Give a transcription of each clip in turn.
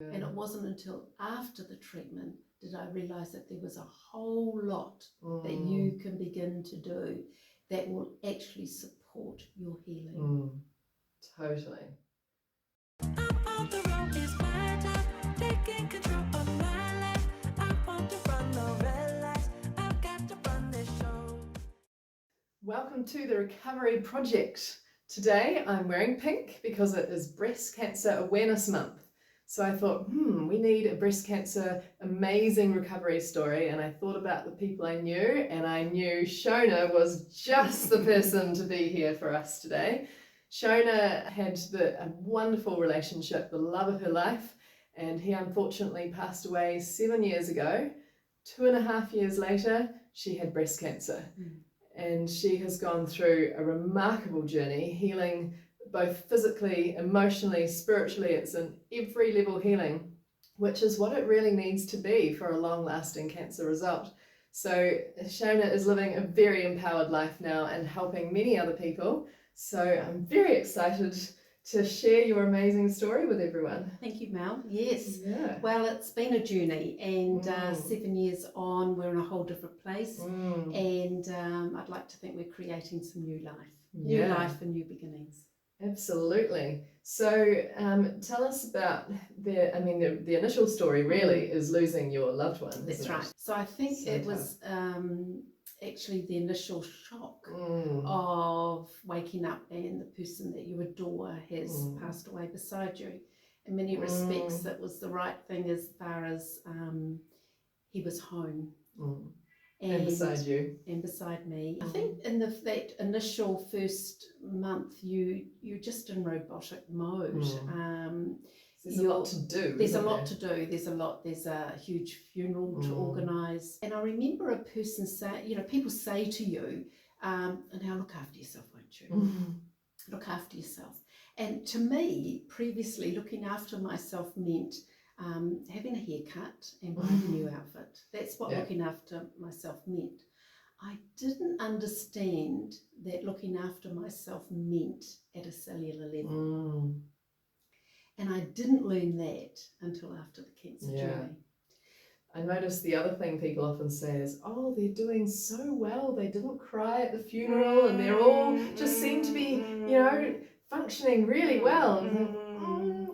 And it wasn't until after the treatment did I realise that there was a whole lot that you can begin to do that will actually support your healing. Totally. I'm on the road, it's my time, taking control of my life. I want to run the red lights, I've got to run this show. Welcome to the Recovery Project. Today I'm wearing pink because it is Breast Cancer Awareness Month. So I thought, we need a breast cancer amazing recovery story, and I thought about the people I knew, and I knew Shona was just the person to be here for us today. Shona had a wonderful relationship, the love of her life, and he unfortunately passed away 7 years ago. 2.5 years later, she had breast cancer. And she has gone through a remarkable journey, healing both physically, emotionally, spiritually. It's an every level healing, which is what it really needs to be for a long-lasting cancer result. So Shona is living a very empowered life now and helping many other people. So I'm very excited to share your amazing story with everyone. Thank you, Mel. Yes. Yeah. Well, it's been a journey, and 7 years on, we're in a whole different place. And I'd like to think we're creating some new life. New life and new beginnings. Absolutely. So tell us about the initial story really is losing your loved one. That's right. So I think it was actually the initial shock of waking up and the person that you adore has passed away beside you. In many respects, it was the right thing as far as he was home. And beside you. And beside me. I think in that initial first month, you're just in robotic mode. There's a lot to do. There's a lot to do. There's a huge funeral to organise. And I remember a person say, people say to you, now look after yourself, won't you? Look after yourself. And to me, previously, looking after myself meant having a haircut and buying a new outfit. That's what looking after myself meant. I didn't understand that looking after myself meant at a cellular level. And I didn't learn that until after the cancer journey. I noticed the other thing people often say is, oh, they're doing so well. They didn't cry at the funeral and they're all just seem to be, functioning really well.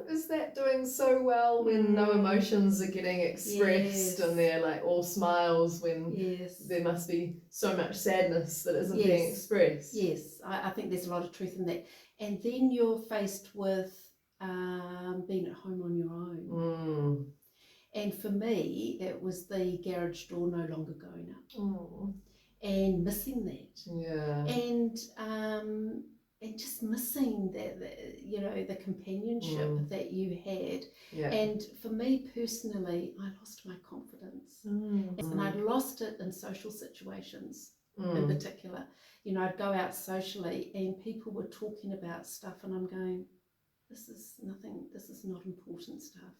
Is that doing so well when no emotions are getting expressed and they're like all smiles when there must be so much sadness that isn't being expressed? Yes, I think there's a lot of truth in that. And then you're faced with being at home on your own. And for me, it was the garage door no longer going up and missing that. And just missing the companionship that you had. And for me personally, I lost my confidence. And I lost it in social situations in particular. I'd go out socially and people were talking about stuff and I'm going, this is not important stuff.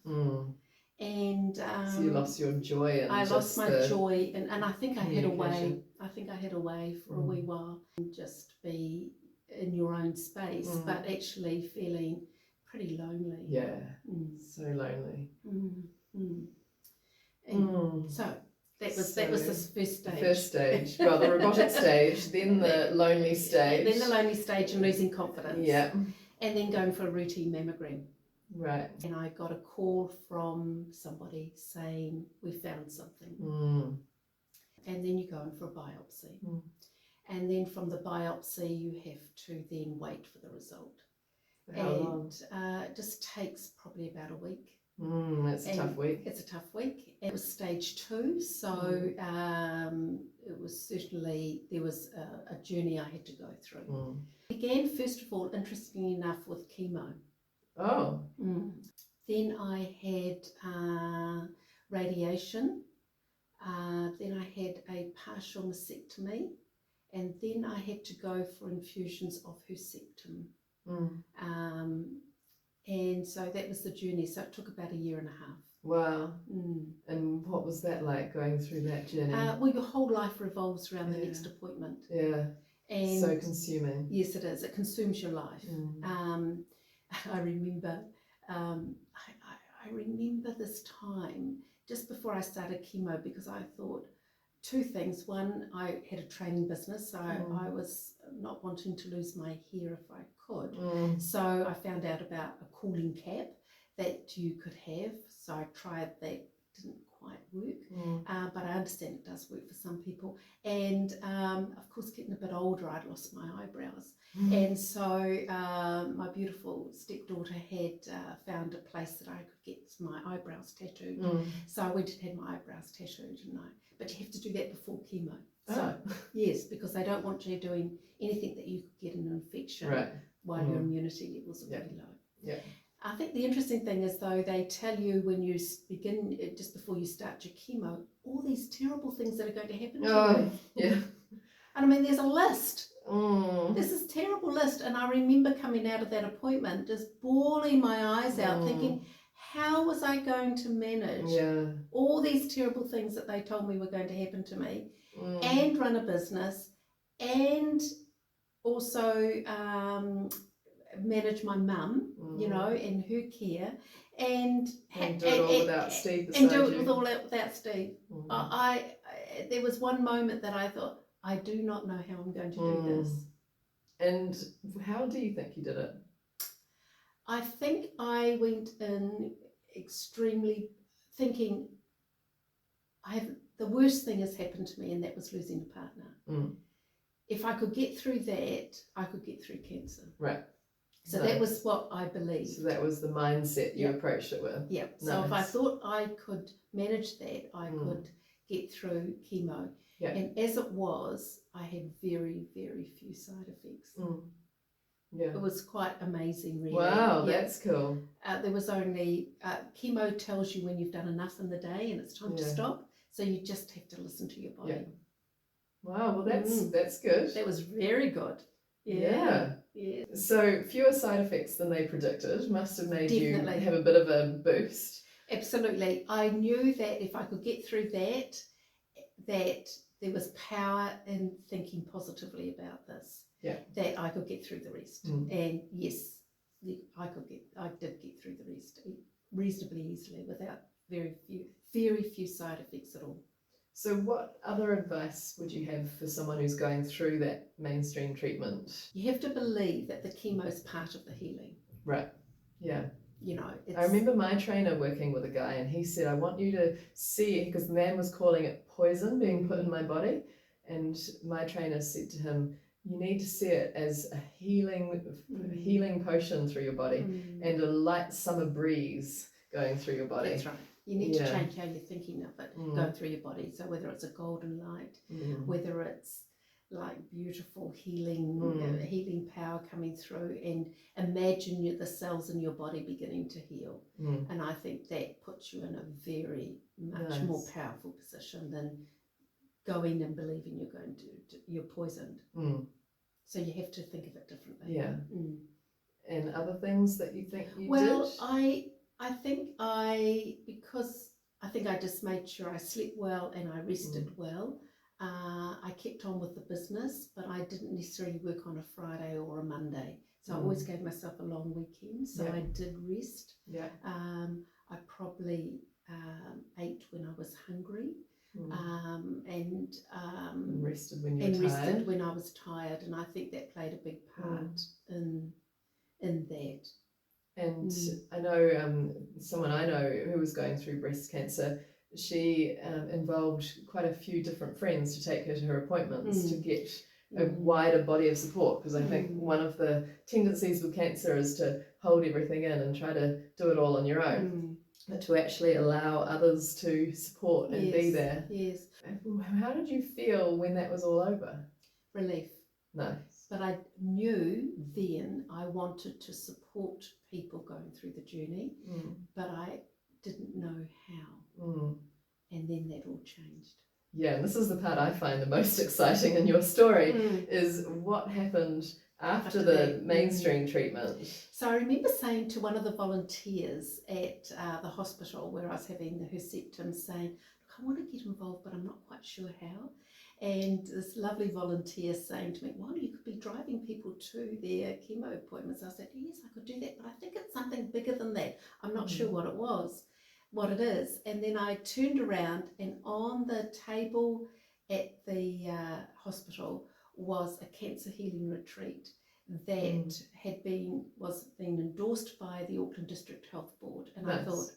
And so you lost your joy and I lost my joy and I think I hid away. For a wee while and just be in your own space, but actually feeling pretty lonely. So lonely. And so that was this first stage. The first stage, well, the robotic stage, then the lonely stage. Then the lonely stage and losing confidence. And then going for a routine mammogram. Right. And I got a call from somebody saying, we found something. And then you go in for a biopsy. And then from the biopsy, you have to then wait for the result. How long? It just takes probably about a week. It's a tough week. It's a tough week. It was stage 2, so it was certainly, there was a journey I had to go through. Began, first of all, interestingly enough, with chemo. Then I had radiation. Then I had a partial mastectomy. And then I had to go for infusions of Herceptin. And so that was the journey. So it took about 1.5 years. Wow. And what was that like, going through that journey? Well, your whole life revolves around the next appointment. And so consuming. Yes, it is. It consumes your life. I remember I I remember this time just before I started chemo, because I thought two things. One, I had a training business, so I was not wanting to lose my hair if I could. So I found out about a cooling cap that you could have. So I tried that, didn't quite work, but I understand it does work for some people. And of course, getting a bit older, I'd lost my eyebrows. And so my beautiful stepdaughter had found a place that I could get my eyebrows tattooed. So I went and had my eyebrows tattooed, but you have to do that before chemo. So yes, because they don't want you doing anything that you could get an infection while your immunity levels are really low. Yeah. I think the interesting thing is, though, they tell you when you begin, just before you start your chemo, all these terrible things that are going to happen to you. Yeah. And I mean, there's a list. There's this terrible list. And I remember coming out of that appointment just bawling my eyes out, thinking, how was I going to manage all these terrible things that they told me were going to happen to me, and run a business, and also manage my mum, and her care, and do it all without Steve beside and do it you. with all that without Steve. There was one moment that I thought, I do not know how I'm going to do this. And how do you think you did it? I think I went in extremely thinking, the worst thing has happened to me, and that was losing a partner. If I could get through that, I could get through cancer. Right. So that was what I believed. So that was the mindset you approached it with. Yeah. So if I thought I could manage that, I could get through chemo. Yeah. And as it was, I had very, very few side effects. Yeah. It was quite amazing, really. Wow, that's cool. There was only, chemo tells you when you've done enough in the day and it's time to stop. So you just have to listen to your body. Yeah. Wow, well that's good. That was very good. Yeah. So fewer side effects than they predicted must have made you have a bit of a boost. Absolutely. I knew that if I could get through that there was power in thinking positively about this. Yeah. That I could get through the rest. And yes, I did get through the rest reasonably easily without very few side effects at all. So what other advice would you have for someone who's going through that mainstream treatment? You have to believe that the chemo is part of the healing. Right. Yeah. It's... I remember my trainer working with a guy, and he said, I want you to see it, because the man was calling it poison being put in my body. And my trainer said to him, you need to see it as a healing potion through your body and a light summer breeze going through your body. That's right. You need to change how you're thinking of it going through your body. So whether it's a golden light, whether it's like beautiful healing power coming through, and imagine the cells in your body beginning to heal. And I think that puts you in a very much more powerful position than going and believing you're poisoned. So you have to think of it differently. Yeah. And other things that you think you did? Well, I think because I just made sure I slept well and I rested well. I kept on with the business, but I didn't necessarily work on a Friday or a Monday. So I always gave myself a long weekend. So I did rest. Yeah. I probably ate when I was hungry. And rested when you were tired. Rested when I was tired, and I think that played a big part in that. And I know someone I know who was going through breast cancer. She involved quite a few different friends to take her to her appointments to get a wider body of support, because I think one of the tendencies with cancer is to hold everything in and try to do it all on your own. But to actually allow others to support and be there. Yes. How did you feel when that was all over? Relief. Nice. But I knew then I wanted to support people going through the journey, but I didn't know how. And then that all changed. Yeah, and this is the part I find the most exciting in your story, is what happened after After the that, mainstream treatment. So I remember saying to one of the volunteers at the hospital where I was having the herceptin, saying, look, I want to get involved, but I'm not quite sure how. And this lovely volunteer saying to me, well, you could be driving people to their chemo appointments. I said, yes, I could do that, but I think it's something bigger than that. I'm not sure what it is. And then I turned around, and on the table at the hospital was a cancer healing retreat that was being endorsed by the Auckland District Health Board. And I thought,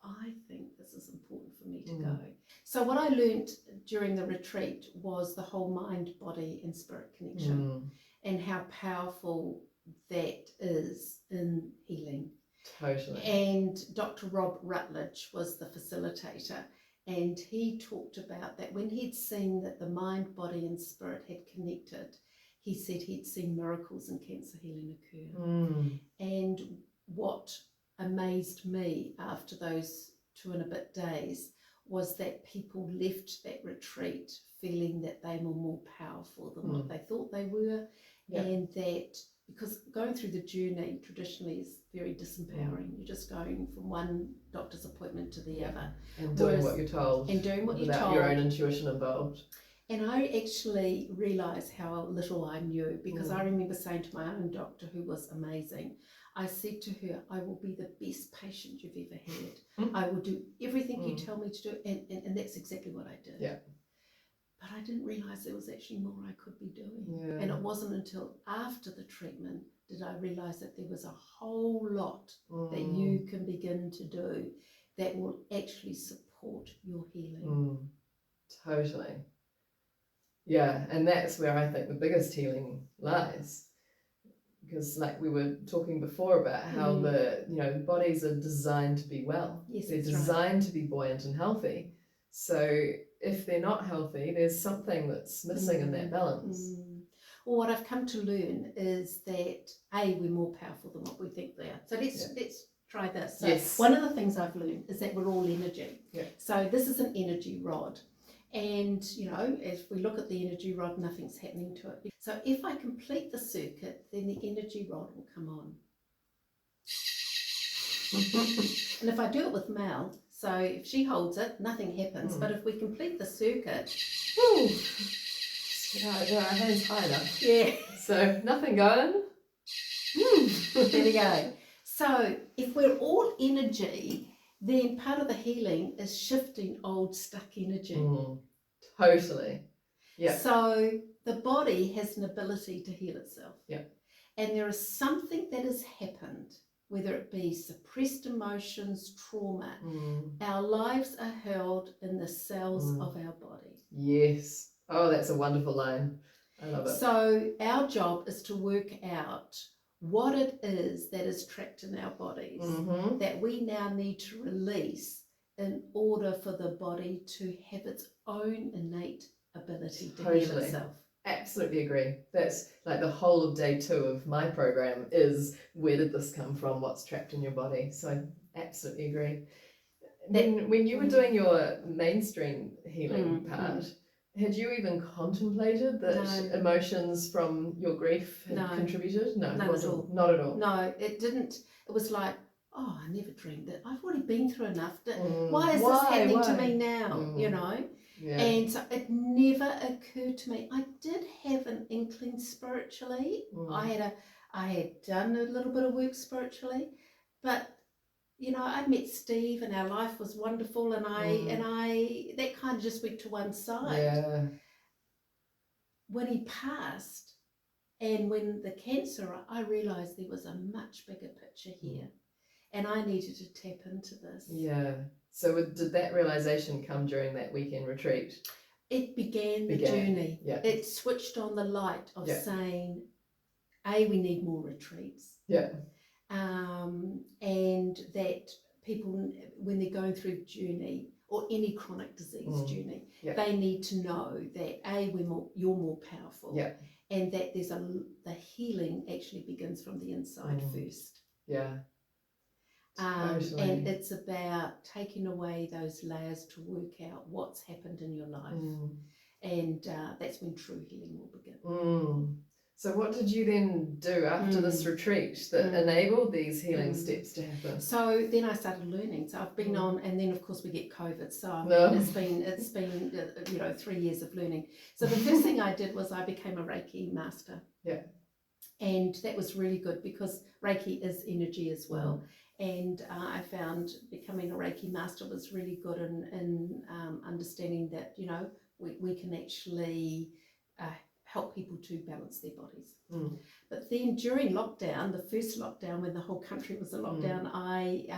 I think this is important for me to go. So what I learned during the retreat was the whole mind, body and spirit connection and how powerful that is in healing. Totally. And Dr. Rob Rutledge was the facilitator, and he talked about that when he'd seen that the mind, body and spirit had connected, he said he'd seen miracles in cancer healing occur. And what amazed me after those 2 and a bit days was that people left that retreat feeling that they were more powerful than what they thought they were, and that because going through the journey traditionally is very disempowering. You're just going from one doctor's appointment to the other. And doing what you're told. And doing what you're without told. your own intuition involved. And I actually realised how little I knew, because I remember saying to my own doctor, who was amazing, I said to her, I will be the best patient you've ever had. I will do everything you tell me to do. And that's exactly what I did. Yeah. But I didn't realise there was actually more I could be doing. Yeah. And it wasn't until after the treatment did I realise that there was a whole lot that you can begin to do that will actually support your healing. Totally. Yeah, and that's where I think the biggest healing lies. Because like we were talking before about how the bodies are designed to be well. Yes, they're that's designed to be buoyant and healthy. So if they're not healthy, there's something that's missing in that balance. Well, what I've come to learn is that we're more powerful than what we think they are. So let's try this. So one of the things I've learned is that we're all energy. Yeah. So this is an energy rod. And, if we look at the energy rod, nothing's happening to it. So if I complete the circuit, then the energy rod will come on. And if I do it with Mel, so if she holds it, nothing happens. But if we complete the circuit, Our hands high enough. yeah. So nothing going. There we go. So if we're all energy, then part of the healing is shifting old stuck energy. Totally. Yeah. So the body has an ability to heal itself. Yeah. And there is something that has happened, whether it be suppressed emotions, trauma. Our lives are held in the cells of our body. Yes. Oh, that's a wonderful line. I love it. So our job is to work out what it is that is trapped in our bodies that we now need to release in order for the body to have its own innate ability to heal itself. Absolutely agree. That's like the whole of day 2 of my program is where did this come from? What's trapped in your body? So I absolutely agree. Then when you were doing your mainstream healing part, had you even contemplated that emotions from your grief had contributed? No, none at all. Not at all. No, it didn't. It was like, oh, I never dreamed it. I've already been through enough. Why is this happening to me now? Yeah. And so it never occurred to me. I did have an inkling spiritually. I had done a little bit of work spiritually, but I met Steve and our life was wonderful, and I that kind of just went to one side. Yeah. When he passed, and when the cancer, I realised there was a much bigger picture here, and I needed to tap into this. Yeah. So did that realisation come during that weekend retreat? It began the journey. Yeah. It switched on the light of saying, we need more retreats. Yeah. And that people, when they're going through journey or any chronic disease journey, they need to know that you're more powerful, and that the healing actually begins from the inside first. Yeah. Totally. And it's about taking away those layers to work out what's happened in your life, and that's when true healing will begin. So what did you then do after this retreat that enabled these healing steps to happen? So then I started learning. So I've been on, and then of course we get COVID. So I mean, it's been 3 years of learning. So the first thing I did was I became a Reiki master. Yeah. And that was really good because Reiki is energy as well. And I found becoming a Reiki master was really good in understanding that, we can actually help people to balance their bodies. But then during lockdown, the first lockdown when the whole country was in lockdown, I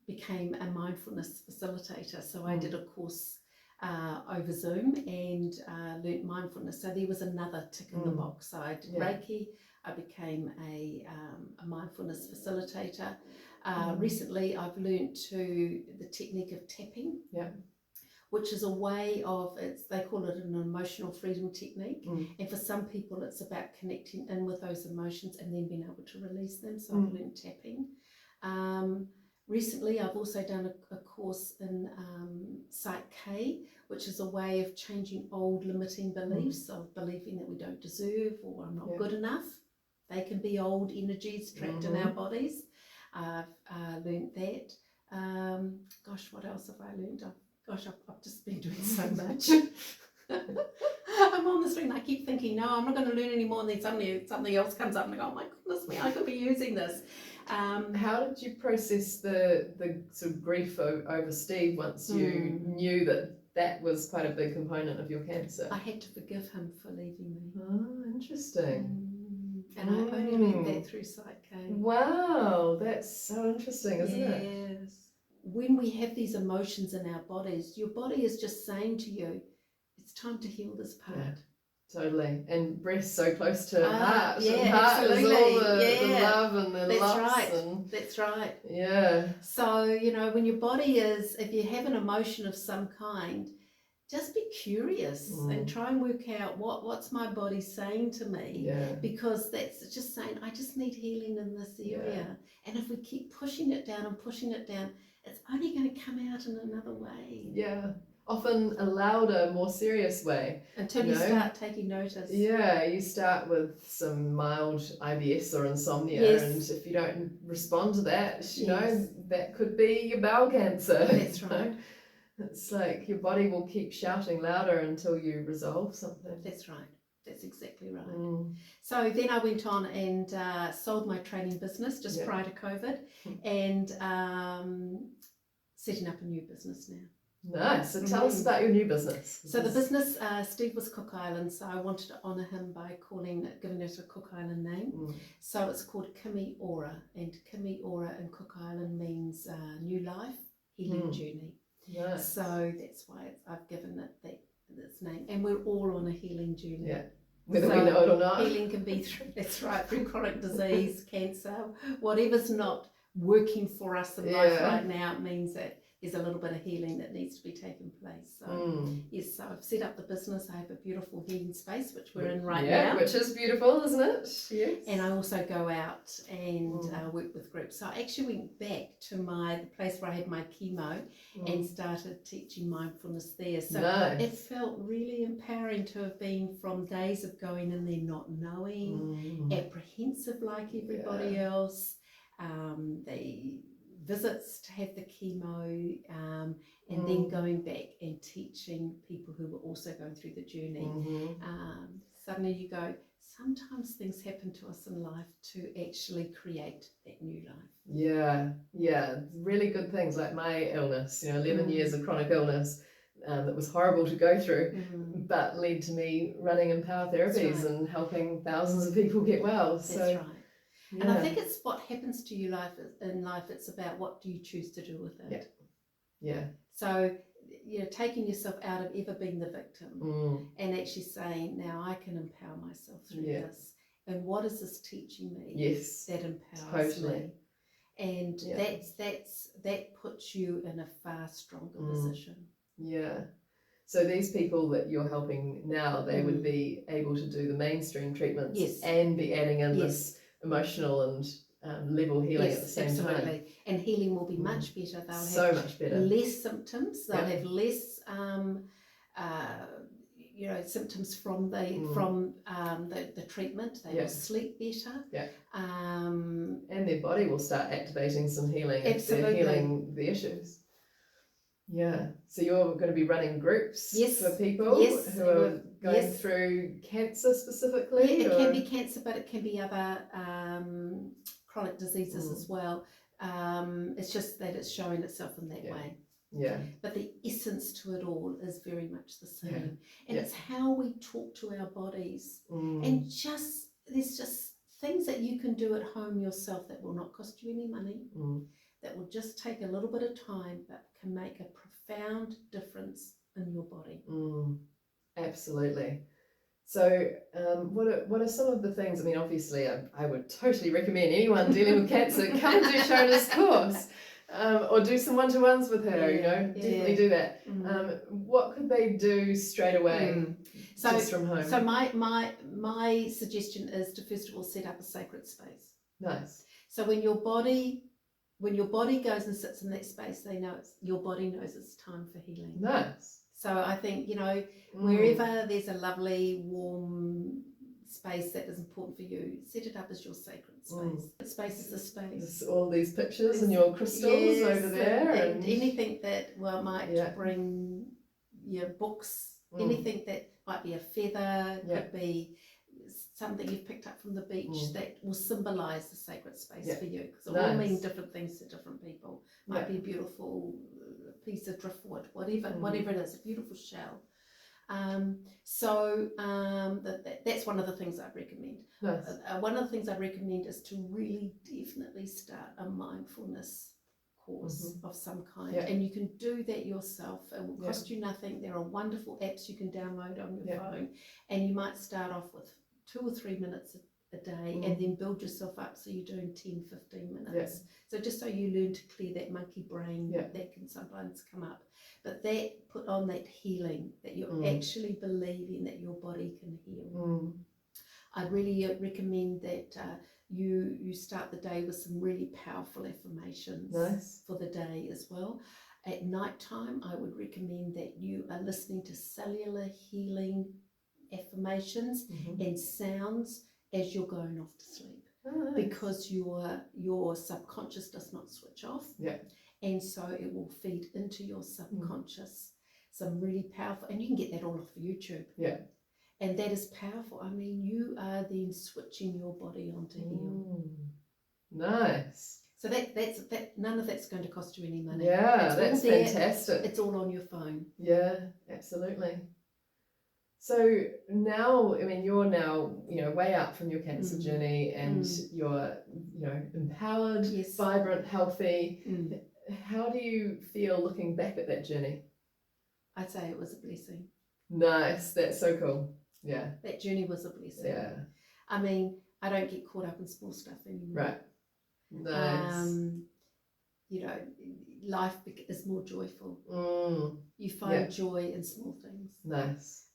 became a mindfulness facilitator. So I did a course over Zoom and learnt mindfulness. So there was another tick in the box. So I did Reiki, I became a mindfulness facilitator. Recently I've learnt the technique of tapping. Yeah. Which is a way of, they call it an emotional freedom technique. And for some people it's about connecting in with those emotions and then being able to release them. So I've learned tapping. Recently I've also done a course in Psych K, which is a way of changing old limiting beliefs of believing that we don't deserve or I'm not good enough. They can be old energies trapped in our bodies. I've learned that. What else have I learned? I've just been doing so much. I'm on the screen and I keep thinking, no, I'm not going to learn anymore, and then suddenly something else comes up and I go, oh my goodness me, I could be using this. How did you process the sort of grief over Steve once you knew that was quite a big component of your cancer? I had to forgive him for leaving me. Oh, interesting. And I only learned that through Psych K. Wow, that's so interesting, isn't it? Yes. When we have these emotions in our bodies, your body is just saying to you, it's time to heal this part. Yeah, totally. And breast so close to heart. Yeah, and heart absolutely. is all the love and the That's loss. right. That's right. Yeah. So, when your body is, if you have an emotion of some kind, just be curious and try and work out what's my body saying to me, because that's just saying, I just need healing in this area. And if we keep pushing it down, it's only going to come out in another way. Yeah, often a louder, more serious way. Until you start taking notice. Yeah, you start with some mild IBS or insomnia, and if you don't respond to that, that could be your bowel cancer. That's right. It's like your body will keep shouting louder until you resolve something. That's right. That's exactly right. So then I went on and sold my training business just prior to COVID and setting up a new business now. Nice. So tell us about your new business. So the business, Steve was Cook Island, so I wanted to honour him by giving it a Cook Island name. So it's called Kimi Ora, and Kimi Ora in Cook Island means new life, healing journey. Nice. So that's why I've given it this name, and we're all on a healing journey. Yeah, whether we know it or not. Healing can be through chronic disease, cancer, whatever's not working for us in life right now. It means that there's a little bit of healing that needs to be taking place. So yes, so I've set up the business. I have a beautiful healing space which we're in right now. Yeah, which is beautiful, isn't it? Yes. And I also go out and work with groups. So I actually went back to the place where I had my chemo and started teaching mindfulness there. So it felt really empowering to have been from days of going in there not knowing, apprehensive like everybody else, the visits to have the chemo, and then going back and teaching people who were also going through the journey. Suddenly you go, sometimes things happen to us in life to actually create that new life. Yeah, really good things like my illness, 11 years of chronic illness. That was horrible to go through, but led to me running Empower Therapies and helping thousands of people get well. That's right. Yeah. And I think it's what happens to you in life, it's about what do you choose to do with it. Yeah. So, taking yourself out of ever being the victim and actually saying, now I can empower myself through this. And what is this teaching me? Yes. That empowers me. And that puts you in a far stronger position. Yeah. So these people that you're helping now, they would be able to do the mainstream treatments and be adding in this emotional and level healing at the same time. And healing will be much better. They'll have much better. Less symptoms. They'll have less symptoms from the treatment. They will sleep better. Yeah. Um, And their body will start activating some healing if they're Absolutely. healing the issues. Yeah. So you're going to be running groups for people who are going through cancer specifically? Yeah, it can be cancer, but it can be other chronic diseases as well. It's just that it's showing itself in that way. Yeah. But the essence to it all is very much the same. Yeah. And it's how we talk to our bodies. And there's just things that you can do at home yourself that will not cost you any money, that will just take a little bit of time, but can make a profound difference in your body. Absolutely. So what are some of the things, I mean, obviously I would totally recommend anyone dealing with cancer come and do Shona's course, or do some one-to-ones with her, definitely do that. What could they do straight away just from home? So my suggestion is to first of all set up a sacred space. Nice. So when your body goes and sits in that space, your body knows it's time for healing. Nice. So I think, wherever there's a lovely, warm space that is important for you, set it up as your sacred space. The space is the space. There's all these pictures and your crystals over there. And anything that might bring your books, anything that might be a feather, could be something you've picked up from the beach that will symbolise the sacred space for you. Because it all means different things to different people. Might be a beautiful piece of driftwood, whatever it is, a beautiful shell. That's one of the things I'd recommend. Nice. One of the things I'd recommend is to really definitely start a mindfulness course of some kind. And you can do that yourself. It will cost you nothing. There are wonderful apps you can download on your phone, and you might start off with 2 or 3 minutes a day and then build yourself up so you're doing 10-15 minutes. So just so you learn to clear that monkey brain that can sometimes come up. But that put on that healing, that you're actually believing that your body can heal. I'd really recommend that you start the day with some really powerful affirmations for the day as well. At night time, I would recommend that you are listening to cellular healing affirmations and sounds as you're going off to sleep, because your subconscious does not switch off, and so it will feed into your subconscious some really powerful, and you can get that all off YouTube, and that is powerful. I mean, you are then switching your body on to heal. Nice. So that's none of that's going to cost you any money. That's fantastic. It's all on your phone. Absolutely. So now, I mean, you're now, way out from your cancer journey, and you're, empowered, vibrant, healthy. How do you feel looking back at that journey? I'd say it was a blessing. Nice. That's so cool. Yeah. That journey was a blessing. Yeah. I mean, I don't get caught up in small stuff anymore. Right. Nice. Life is more joyful. You find joy in small things. Nice.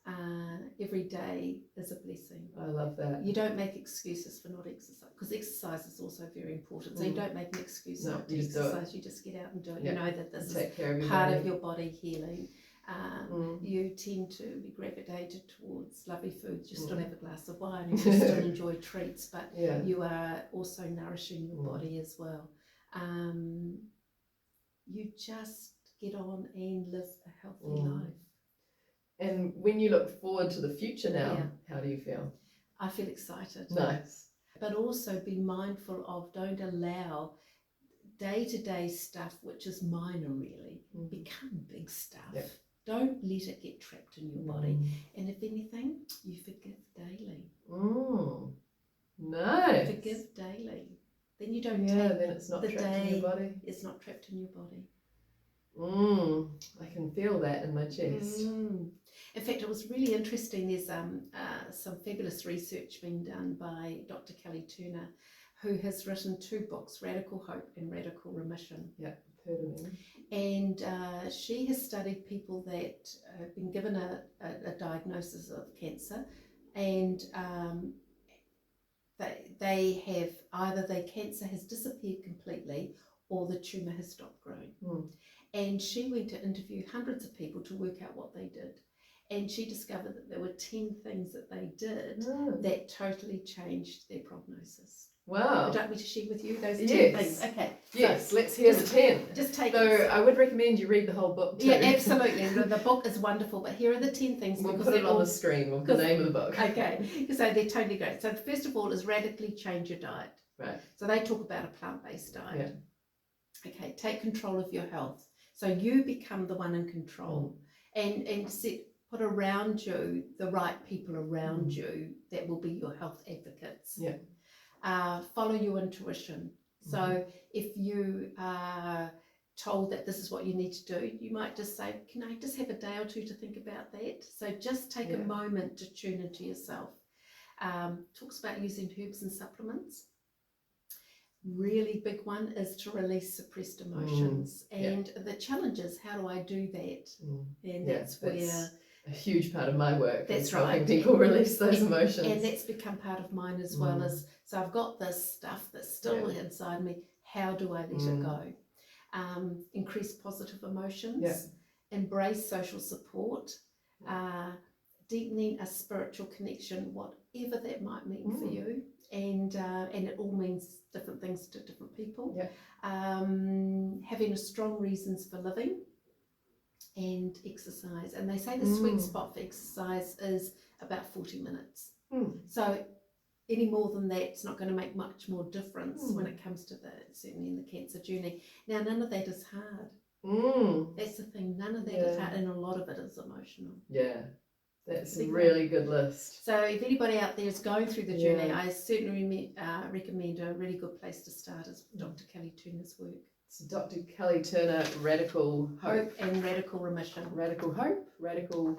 Every day is a blessing. I love that. You don't make excuses for not exercise, because exercise is also very important. So you don't make an excuse not to exercise. You just get out and do it. You know that this is part of your body healing. You tend to be gravitated towards lovely foods. You still have a glass of wine, and you still enjoy treats, but you are also nourishing your body as well. You just get on and live a healthy life. And when you look forward to the future now, how do you feel? I feel excited. Nice. But also be mindful of, don't allow day-to-day stuff, which is minor really, become big stuff. Don't let it get trapped in your body. And if anything, you forgive daily. Nice. Forgive daily. Then you don't then it's not trapped in your body. It's not trapped in your body. I can feel that in my chest. In fact, it was really interesting. There's some fabulous research being done by Dr. Kelly Turner, who has written 2 books, Radical Hope and Radical Remission. I've heard of them. And she has studied people that have been given a diagnosis of cancer, and they have either their cancer has disappeared completely or the tumour has stopped growing. And she went to interview hundreds of people to work out what they did. and she discovered that there were 10 things that they did Oh. that totally changed their prognosis. Wow. Would you like me to share with you those 10 Yes. things? Okay. Yes, So let's hear just- the 10. just take Though it. I would recommend you read the whole book too. Yeah, absolutely. The book is wonderful, but here are the 10 things. We'll because put it they're on all- the screen with the name of the book. Okay, so they're totally great. So first of all is radically change your diet. Right. So they talk about a plant-based diet. Okay, take control of your health. So you become the one in control, and put around you the right people around you that will be your health advocates. Yeah. Follow your intuition. So if you are told that this is what you need to do, you might just say, can I just have a day or two to think about that? So just take a moment to tune into yourself. Talks about using herbs and supplements. Really big one is to release suppressed emotions. And the challenge is, how do I do that? And that's where a huge part of my work. That's is helping right. people release those emotions. And that's become part of mine as well. As so I've got this stuff that's still inside me. How do I let it go? Increase positive emotions. Embrace social support. Deepening a spiritual connection, whatever that might mean for you. And it all means different things to different people. Having a strong reasons for living, and exercise. And they say the sweet spot for exercise is about 40 minutes. So any more than that, it's not going to make much more difference when it comes to certainly in the cancer journey. Now, none of that is hard. That's the thing. None of that is hard, and a lot of it is emotional. Yeah. That's a really good list. So if anybody out there is going through the journey, I certainly recommend a really good place to start is Dr. Kelly Turner's work. So Dr. Kelly Turner, Radical Hope. And Radical Remission. Radical Hope, Radical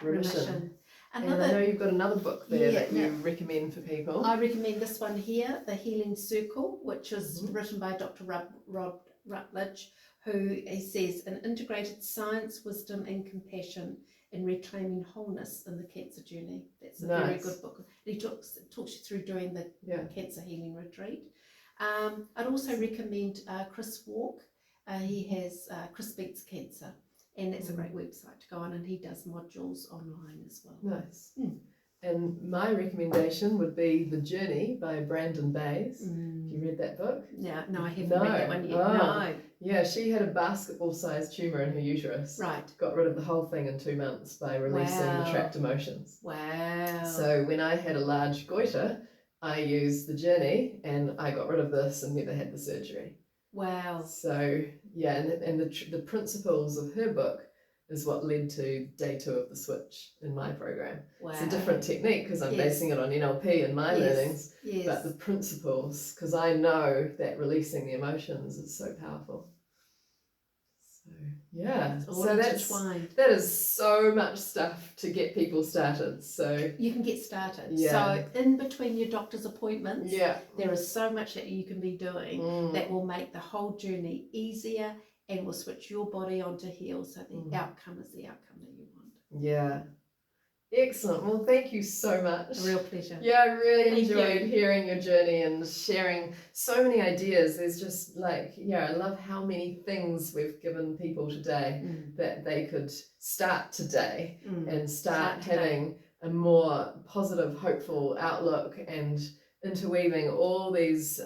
Remission. And I know you've got another book there that you recommend for people. I recommend this one here, The Healing Circle, which is written by Dr. Rob Rutledge, who he says, an integrated science, wisdom and compassion in reclaiming wholeness in the cancer journey. That's a very good book. He talks you through doing the cancer healing retreat. I'd also recommend Chris Walk. He has Chris Beats Cancer, and that's a great website to go on, and he does modules online as well. Nice. And my recommendation would be The Journey by Brandon Bays. Have you read that book? Yeah, no, I haven't read that one yet. No. Yeah, she had a basketball-sized tumour in her uterus. Right. Got rid of the whole thing in 2 months by releasing the trapped emotions. Wow. So when I had a large goiter, I used The Journey, and I got rid of this and never had the surgery. Wow. So yeah, and the principles of her book is what led to day 2 of the switch in my program. Wow. It's a different technique because I'm basing it on NLP and my learnings, Yes. but the principles, because I know that releasing the emotions is so powerful. So yeah, All so intertwined. that is so much stuff to get people started. So you can get started. Yeah. So in between your doctor's appointments, yeah, there is so much that you can be doing that will make the whole journey easier and will switch your body on to heal, so the outcome is the outcome that you want. yeah. Excellent. Well, thank you so much. A real pleasure. Yeah, I really Thank enjoyed you. hearing your journey and sharing so many ideas. There's just like, I love how many things we've given people today that they could start today and start having a more positive, hopeful outlook, and interweaving all these,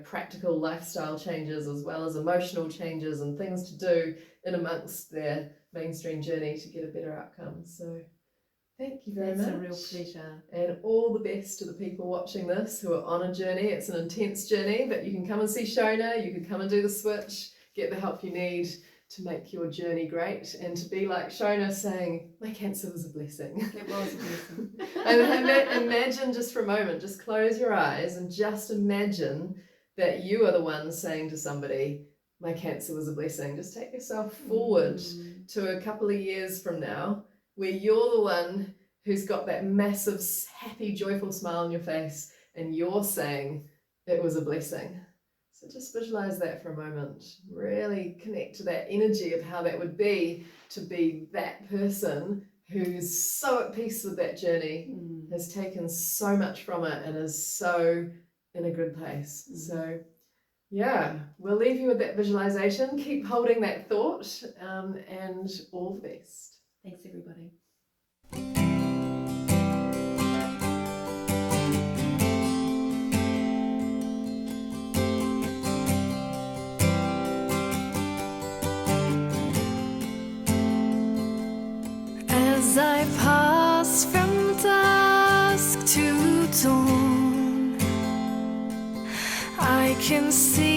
practical lifestyle changes as well as emotional changes and things to do in amongst their mainstream journey to get a better outcome. So thank you very much. It's a real pleasure. And all the best to the people watching this who are on a journey. It's an intense journey, but you can come and see Shona, you can come and do the switch, get the help you need to make your journey great, and to be like Shona saying, my cancer was a blessing. It was a blessing. And imagine just for a moment, just close your eyes and just imagine that you are the one saying to somebody, my cancer was a blessing. Just take yourself forward to a couple of years from now, where you're the one who's got that massive, happy, joyful smile on your face, and you're saying it was a blessing. So just visualize that for a moment. Really connect to that energy of how that would be to be that person who's so at peace with that journey, has taken so much from it, and is so in a good place. So yeah, we'll leave you with that visualization. Keep holding that thought, and all the best. Thanks, everybody. As I pass from dusk to dawn, I can see